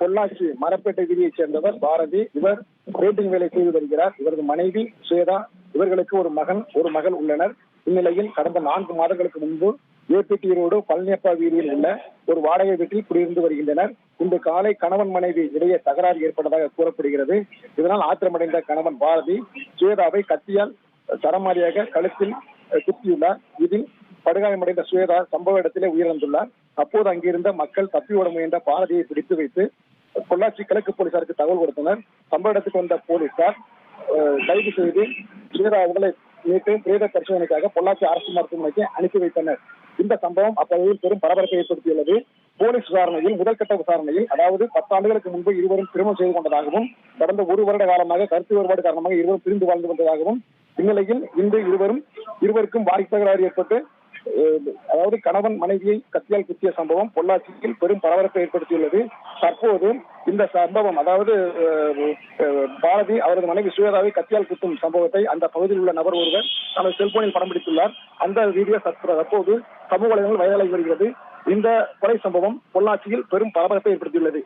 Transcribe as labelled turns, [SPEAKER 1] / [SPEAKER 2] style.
[SPEAKER 1] பொள்ளாச்சி மரப்பேட்டை வீதியைச் சேர்ந்தவர் பாரதி. இவர் பெயிண்டிங் வேலை செய்து வருகிறார். இவரது மனைவி சுவேதா, இவர்களுக்கு ஒரு மகன் ஒரு மகள் உள்ளனர். இந்நிலையில் கடந்த 4 மாதங்களுக்கு முன்பு ஏபிடி ரோடு பழனியப்பா வீதியில் உள்ள ஒரு வாடகை வீட்டில் குடியிருந்து வருகின்றனர். இன்று காலை கணவன் மனைவி இடையே தகராறு ஏற்பட்டதாக கூறப்படுகிறது. இதனால் ஆத்திரமடைந்த கணவன் பாரதி சுவேதாவை கத்தியால் சரமாரியாக கழுத்தில் குத்தியுள்ளார். இதில் படுகாயமடைந்த சுவேதா சம்பவ இடத்திலே உயிரிழந்துள்ளார். அப்போது அங்கிருந்த மக்கள் தப்பி ஓட முயன்ற பாரதியை பிடித்து வைத்து பொள்ளாச்சி கிழக்கு போலீசாருக்கு தகவல் கொடுத்தனர். சம்பவ இடத்துக்கு வந்த போலீசார் கைது செய்து சுவேதா உடலை மீட்டு பிரேத பரிசோதனைக்காக பொள்ளாச்சி அரசு மருத்துவமனைக்கு அனுப்பி வைத்தனர். இந்த சம்பவம் அப்பகுதியில் பெரும் பரபரப்பை ஏற்படுத்தியுள்ளது. போலீஸ் விசாரணையில் முதல்கட்ட விசாரணையில் அதாவது 10 ஆண்டுகளுக்கு முன்பு இருவரும் திருமணம் செய்து கொண்டதாகவும் கடந்த 1 வருட காலமாக கருத்து வேறுபாடு காரணமாக இருவரும் பிரிந்து வாழ்ந்து வந்ததாகவும் இந்நிலையில் இன்று இருவருக்கும் வாரிசு தகராறு ஏற்பட்டு அதாவது கணவன் மனைவியை கத்தியால் குத்திய சம்பவம் பொள்ளாச்சியில் பெரும் பரபரப்பை ஏற்படுத்தியுள்ளது. தற்போது இந்த சம்பவம் அதாவது பாரதி அவரது மனைவி சுவேதாவை கத்தியால் குத்தும் சம்பவத்தை அந்த பகுதியில் உள்ள நபர் ஒருவர் தனது செல்போனில் படம் பிடித்துள்ளார். அந்த வீடியோ தற்போது சமூக வலைதளங்கள் வைரலாகி வருகிறது. இந்த கொலை சம்பவம் பொள்ளாச்சியில் பெரும் பரபரப்பை ஏற்படுத்தியுள்ளது.